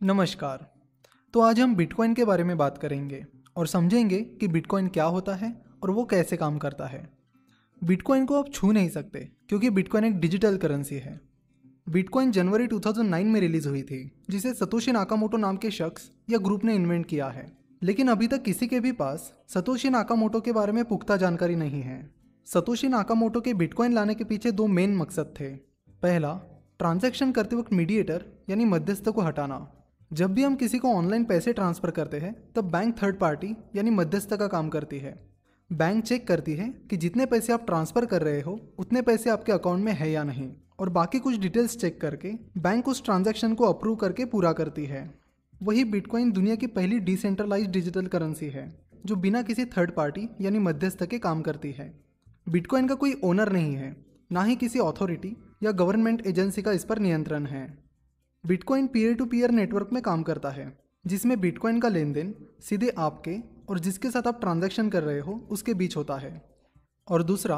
नमस्कार। तो आज हम बिटकॉइन के बारे में बात करेंगे और समझेंगे कि बिटकॉइन क्या होता है और वो कैसे काम करता है। बिटकॉइन को आप छू नहीं सकते क्योंकि बिटकॉइन एक डिजिटल करेंसी है। बिटकॉइन जनवरी 2009 में रिलीज हुई थी, जिसे सतोशी नाकामोटो नाम के शख्स या ग्रुप ने इन्वेंट किया है। लेकिन अभी तक किसी के भी पास सतोशी नाकामोटो के बारे में पुख्ता जानकारी नहीं है। सतोशी नाकामोटो के बिटकॉइन लाने के पीछे दो मेन मकसद थे। पहला, ट्रांजैक्शन करते वक्त मीडिएटर यानी मध्यस्थ को हटाना। जब भी हम किसी को ऑनलाइन पैसे ट्रांसफर करते हैं तब बैंक थर्ड पार्टी यानी मध्यस्थ का काम करती है। बैंक चेक करती है कि जितने पैसे आप ट्रांसफर कर रहे हो उतने पैसे आपके अकाउंट में है या नहीं, और बाकी कुछ डिटेल्स चेक करके बैंक उस ट्रांजैक्शन को अप्रूव करके पूरा करती है। वही बिटकॉइन दुनिया की पहली डिसेंट्रलाइज्ड डिजिटल करेंसी है जो बिना किसी थर्ड पार्टी यानी मध्यस्थ के काम करती है। बिटकॉइन का कोई ओनर नहीं है, ना ही किसी अथॉरिटी या गवर्नमेंट एजेंसी का इस पर नियंत्रण है। Bitcoin peer to peer network में काम करता है, जिसमें बिटकॉइन का लेन देन सीधे आपके और जिसके साथ आप ट्रांजैक्शन कर रहे हो उसके बीच होता है। और दूसरा,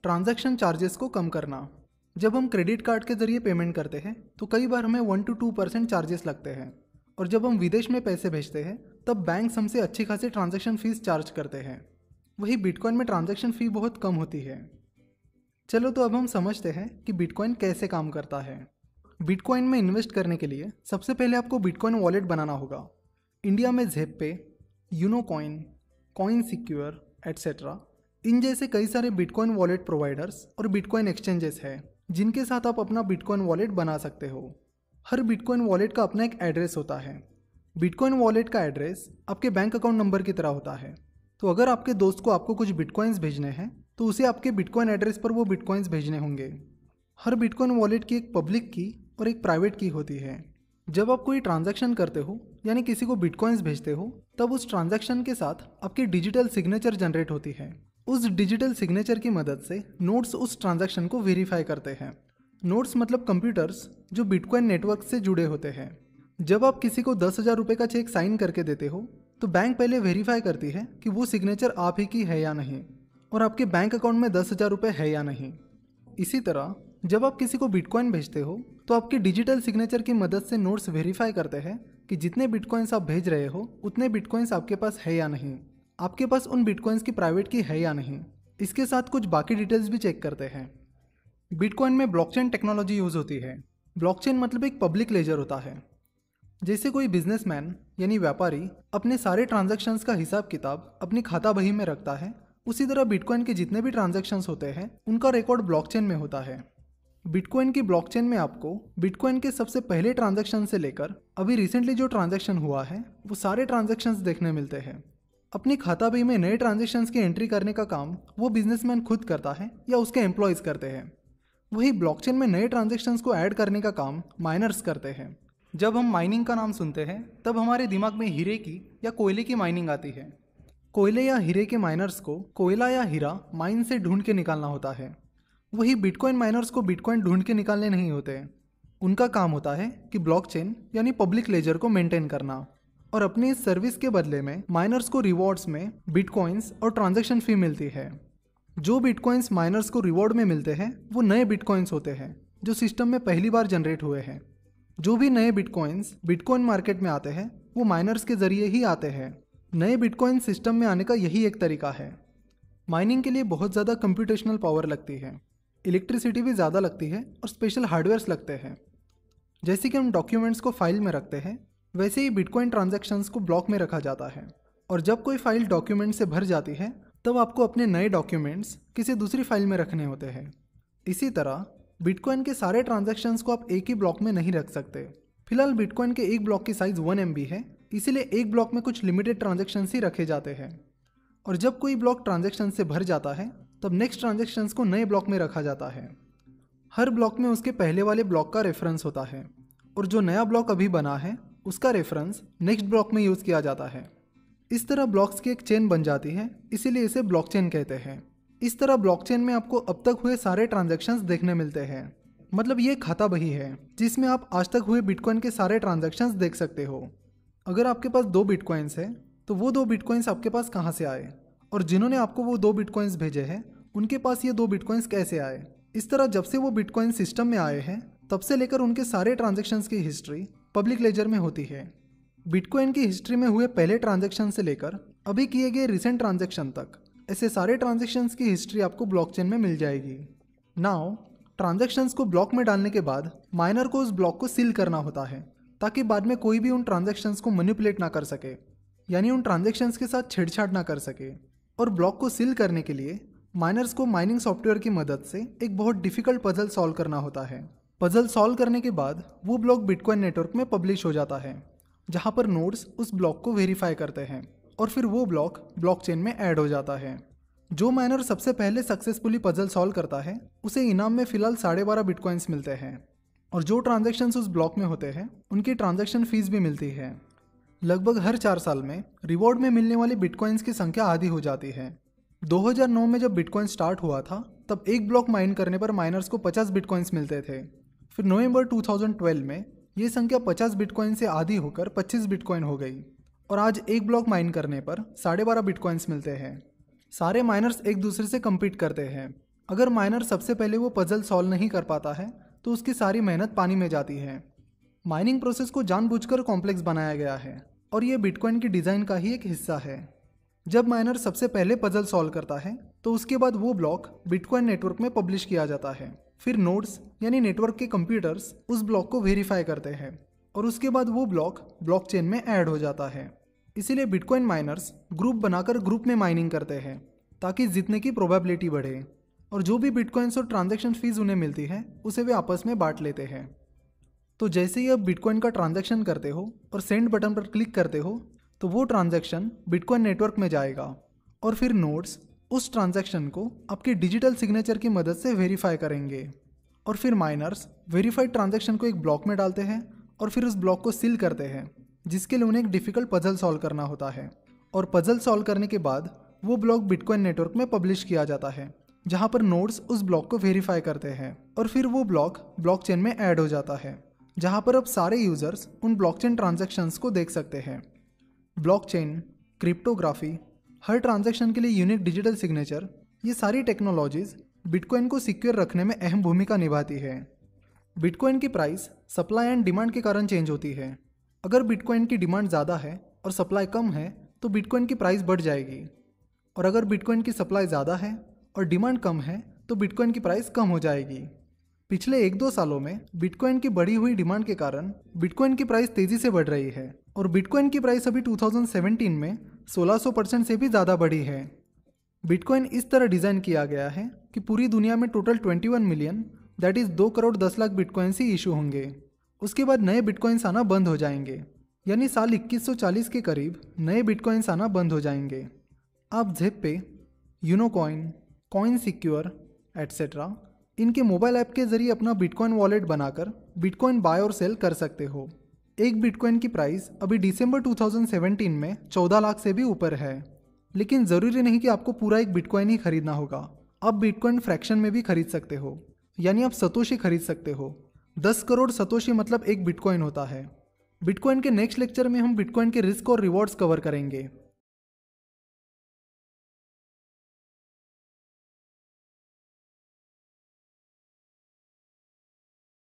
ट्रांजैक्शन चार्जेस को कम करना। जब हम क्रेडिट कार्ड के जरिए पेमेंट करते हैं तो कई बार हमें 1 to 2% चार्जेस लगते हैं, और जब हम विदेश में पैसे भेजते हैं तब बैंक हमसे अच्छी खासी ट्रांजैक्शन फीस चार्ज करते हैं। वही बिटकॉइन में ट्रांजैक्शन फ़ी बहुत कम होती है। चलो तो अब हम समझते हैं कि बिटकॉइन कैसे काम करता है। बिटकॉइन में इन्वेस्ट करने के लिए सबसे पहले आपको बिटकॉइन वॉलेट बनाना होगा। इंडिया में ज़ेपे, यूनोकॉइन, कॉइन सिक्योर एट्सेट्रा इन जैसे कई सारे बिटकॉइन वॉलेट प्रोवाइडर्स और बिटकॉइन एक्सचेंजेस हैं जिनके साथ आप अपना बिटकॉइन वॉलेट बना सकते हो। हर बिटकॉइन वॉलेट का अपना एक एड्रेस होता है। बिटकॉइन वॉलेट का एड्रेस आपके बैंक अकाउंट नंबर की तरह होता है। तो अगर आपके दोस्त को आपको कुछ बिटकॉइंस भेजने हैं तो उसे आपके बिटकॉइन एड्रेस पर वो बिटकॉइंस भेजने होंगे। हर बिटकॉइन वॉलेट की एक पब्लिक की और एक प्राइवेट की होती है। जब आप कोई ट्रांजैक्शन करते हो यानी किसी को बिटकॉइंस भेजते हो तब उस ट्रांजैक्शन के साथ आपकी डिजिटल सिग्नेचर जनरेट होती है। उस डिजिटल सिग्नेचर की मदद से नोड्स उस ट्रांजैक्शन को वेरीफाई करते हैं। नोड्स मतलब कंप्यूटर्स जो बिटकॉइन नेटवर्क से जुड़े होते हैं। जब आप किसी को 10,000 रुपये का चेक साइन करके देते हो तो बैंक पहले वेरीफाई करती है कि वो सिग्नेचर आप ही की है या नहीं, और आपके बैंक अकाउंट में 10,000 रुपये है या नहीं। इसी तरह जब आप किसी को बिटकॉइन भेजते हो तो आपकी डिजिटल सिग्नेचर की मदद से नोड्स वेरीफाई करते हैं कि जितने बिटकॉइंस आप भेज रहे हो उतने बिटकॉइंस आपके पास है या नहीं, आपके पास उन बिटकॉइंस की प्राइवेट की है या नहीं। इसके साथ कुछ बाकी डिटेल्स भी चेक करते हैं। बिटकॉइन में ब्लॉकचेन टेक्नोलॉजी यूज होती है। ब्लॉकचेन मतलब एक पब्लिक लेजर होता है। जैसे कोई बिजनेसमैन यानी व्यापारी अपने सारे ट्रांजैक्शंस का हिसाब किताब अपनी खाता बही में रखता है, उसी तरह बिटकॉइन के जितने भी ट्रांजैक्शंस होते हैं उनका रिकॉर्ड ब्लॉकचेन में होता है। बिटकॉइन की ब्लॉकचेन में आपको बिटकॉइन के सबसे पहले ट्रांजैक्शन से लेकर अभी रिसेंटली जो ट्रांजैक्शन हुआ है वो सारे ट्रांजैक्शंस देखने मिलते हैं। अपनी खाता बही में नए ट्रांजैक्शंस की एंट्री करने का काम वो बिजनेसमैन खुद करता है या उसके एम्प्लॉयज़ करते हैं। वही ब्लॉकचेन में नए ट्रांजैक्शंस को ऐड करने का काम माइनर्स करते हैं। जब हम माइनिंग का नाम सुनते हैं तब हमारे दिमाग में हीरे की या कोयले की माइनिंग आती है। कोयले या हीरे के माइनर्स को कोयला या हीरा माइन से ढूंढ के निकालना होता है। वही बिटकॉइन माइनर्स को बिटकॉइन ढूंढ के निकालने नहीं होते। उनका काम होता है कि ब्लॉकचेन यानी पब्लिक लेजर को मेंटेन करना, और अपनी इस सर्विस के बदले में माइनर्स को रिवॉर्ड्स में बिटकॉइंस और ट्रांजैक्शन फी मिलती है। जो बिटकॉइंस माइनर्स को रिवॉर्ड में मिलते हैं वो नए बिटकॉइंस होते हैं जो सिस्टम में पहली बार जनरेट हुए हैं। जो भी नए बिटकॉइंस बिटकॉइन मार्केट में आते हैं वो माइनर्स के जरिए ही आते हैं। नए बिटकॉइन सिस्टम में आने का यही एक तरीका है। माइनिंग के लिए बहुत ज़्यादा कंप्यूटेशनल पावर लगती है, इलेक्ट्रिसिटी भी ज़्यादा लगती है और स्पेशल हार्डवेयर्स लगते हैं। जैसे कि हम डॉक्यूमेंट्स को फाइल में रखते हैं वैसे ही बिटकॉइन ट्रांजैक्शंस को ब्लॉक में रखा जाता है, और जब कोई फाइल डॉक्यूमेंट से भर जाती है तब आपको अपने नए डॉक्यूमेंट्स किसी दूसरी फाइल में रखने होते हैं। इसी तरह बिटकॉइन के सारे ट्रांजैक्शंस को आप एक ही ब्लॉक में नहीं रख सकते। फिलहाल बिटकॉइन के एक ब्लॉक की साइज़ 1 MB है, इसीलिए एक ब्लॉक में कुछ लिमिटेड ट्रांजैक्शंस ही रखे जाते हैं। और जब कोई ब्लॉक ट्रांजैक्शन से भर जाता है तब नेक्स्ट ट्रांजैक्शंस को नए ब्लॉक में रखा जाता है। हर ब्लॉक में उसके पहले वाले ब्लॉक का रेफरेंस होता है, और जो नया ब्लॉक अभी बना है उसका रेफरेंस नेक्स्ट ब्लॉक में यूज़ किया जाता है। इस तरह ब्लॉक्स की एक चेन बन जाती है, इसीलिए इसे ब्लॉकचेन कहते हैं। इस तरह ब्लॉकचेन में आपको अब तक हुए सारे ट्रांजैक्शंस देखने मिलते हैं। मतलब ये खाता बही है जिसमें आप आज तक हुए बिटकॉइन के सारे ट्रांजैक्शंस देख सकते हो। अगर आपके पास 2 बिटकॉइंस है तो वो 2 बिटकॉइंस आपके पास कहाँ से आए, और जिन्होंने आपको वो 2 बिटकॉइंस भेजे हैं उनके पास ये 2 बिटकॉइंस कैसे आए। इस तरह जब से वो बिटकॉइन सिस्टम में आए हैं तब से लेकर उनके सारे ट्रांजैक्शंस की हिस्ट्री पब्लिक लेजर में होती है। बिटकॉइन की हिस्ट्री में हुए पहले ट्रांजैक्शन से लेकर अभी किए गए रिसेंट ट्रांजैक्शन तक ऐसे सारे ट्रांजैक्शंस की हिस्ट्री आपको ब्लॉकचेन में मिल जाएगी। नाउ ट्रांजैक्शंस को ब्लॉक में डालने के बाद माइनर को उस ब्लॉक को सील करना होता है ताकि बाद में कोई भी उन ट्रांजैक्शंस को मैनिपुलेट ना कर सके, यानी उन ट्रांजैक्शंस के साथ छेड़छाड़ ना कर सके। और ब्लॉक को सील करने के लिए माइनर्स को माइनिंग सॉफ्टवेयर की मदद से एक बहुत डिफिकल्ट पजल सॉल्व करना होता है। पजल सॉल्व करने के बाद वो ब्लॉक बिटकॉइन नेटवर्क में पब्लिश हो जाता है, जहाँ पर नोड्स उस ब्लॉक को वेरीफाई करते हैं और फिर वो ब्लॉक ब्लॉकचेन में ऐड हो जाता है। जो माइनर सबसे पहले सक्सेसफुली पजल सॉल्व करता है उसे इनाम में फिलहाल 12.5 बिटकॉइंस मिलते हैं, और जो ट्रांजैक्शंस उस ब्लॉक में होते हैं उनकी ट्रांजैक्शन फीस भी मिलती है। लगभग हर 4 साल में रिवॉर्ड में मिलने वाली बिटकॉइंस की संख्या आधी हो जाती है। 2009 में जब बिटकॉइन स्टार्ट हुआ था तब एक ब्लॉक माइन करने पर माइनर्स को 50 बिटकॉइंस मिलते थे। फिर नवंबर 2012 में ये संख्या 50 बिटकॉइन से आधी होकर 25 बिटकॉइन हो गई, और आज एक ब्लॉक माइन करने पर 12.5 बिटकॉइंस मिलते हैं। सारे माइनर्स एक दूसरे से कम्पीट करते हैं। अगर माइनर सबसे पहले वो पजल सॉल्व नहीं कर पाता है तो उसकी सारी मेहनत पानी में जाती है। माइनिंग प्रोसेस को जानबूझकर कॉम्प्लेक्स बनाया गया है और ये बिटकॉइन की डिज़ाइन का ही एक हिस्सा है। जब माइनर सबसे पहले पजल सॉल्व करता है तो उसके बाद वो ब्लॉक बिटकॉइन नेटवर्क में पब्लिश किया जाता है। फिर नोड्स यानी नेटवर्क के कंप्यूटर्स उस ब्लॉक को वेरीफाई करते हैं और उसके बाद वो ब्लॉक ब्लॉकचेन में ऐड हो जाता है। इसीलिए बिटकॉइन माइनर्स ग्रुप बनाकर ग्रुप में माइनिंग करते हैं ताकि जीतने की प्रोबेबिलिटी बढ़े, और जो भी बिटकॉइंस और ट्रांजैक्शन फीस उन्हें मिलती है उसे वे आपस में बांट लेते हैं। तो जैसे ही आप बिटकॉइन का ट्रांजैक्शन करते हो और सेंड बटन पर क्लिक करते हो तो वो ट्रांजैक्शन बिटकॉइन नेटवर्क में जाएगा, और फिर नोड्स उस ट्रांजैक्शन को आपके डिजिटल सिग्नेचर की मदद से वेरीफाई करेंगे, और फिर माइनर्स वेरीफाइड ट्रांजैक्शन को एक ब्लॉक में डालते हैं और फिर उस ब्लॉक को सील करते हैं, जिसके लिए उन्हें एक डिफिकल्ट पजल सॉल्व करना होता है। और पजल सॉल्व करने के बाद वो ब्लॉक बिटकॉइन नेटवर्क में पब्लिश किया जाता है, जहाँ पर नोड्स उस ब्लॉक को वेरीफाई करते हैं, और फिर वो ब्लॉक ब्लॉकचेन में ऐड हो जाता है, जहाँ पर अब सारे यूजर्स उन ब्लॉकचेन ट्रांजैक्शंस को देख सकते हैं। ब्लॉकचेन, क्रिप्टोग्राफी, हर ट्रांजैक्शन के लिए यूनिक डिजिटल सिग्नेचर, ये सारी टेक्नोलॉजीज बिटकॉइन को सिक्योर रखने में अहम भूमिका निभाती है। बिटकॉइन की प्राइस सप्लाई एंड डिमांड के कारण चेंज होती है। अगर बिटकॉइन की डिमांड ज़्यादा है और सप्लाई कम है तो बिटकॉइन की प्राइस बढ़ जाएगी, और अगर बिटकॉइन की सप्लाई ज़्यादा है और डिमांड कम है तो बिटकॉइन की प्राइस कम हो जाएगी। पिछले 1-2 सालों में बिटकॉइन की बढ़ी हुई डिमांड के कारण बिटकॉइन की प्राइस तेज़ी से बढ़ रही है, और बिटकॉइन की प्राइस अभी 2017 में 1600% से भी ज़्यादा बढ़ी है। बिटकॉइन इस तरह डिज़ाइन किया गया है कि पूरी दुनिया में total 21 million that is 2 crore 10 lakh bitcoins he issue होंगे। उसके बाद नए बिटकॉइंस आना बंद हो जाएंगे, यानी साल 2140 के करीब नए बिटकॉइंस आना बंद हो जाएंगे। आप ज़ेप पे, यूनोकॉइन, कॉइन सिक्योर एट्सेट्रा इनके मोबाइल ऐप के जरिए अपना बिटकॉइन वॉलेट बनाकर बिटकॉइन बाय और सेल कर सकते हो। एक बिटकॉइन की प्राइस अभी दिसंबर 2017 में 14 लाख से भी ऊपर है। लेकिन ज़रूरी नहीं कि आपको पूरा एक बिटकॉइन ही खरीदना होगा। आप बिटकॉइन फ्रैक्शन में भी खरीद सकते हो, यानी आप सतोशी खरीद सकते हो। 10 करोड़ सतोशी मतलब एक बिटकॉइन होता है। बिटकॉइन के नेक्स्ट लेक्चर में हम बिटकॉइन के रिस्क और रिवॉर्ड्स कवर करेंगे।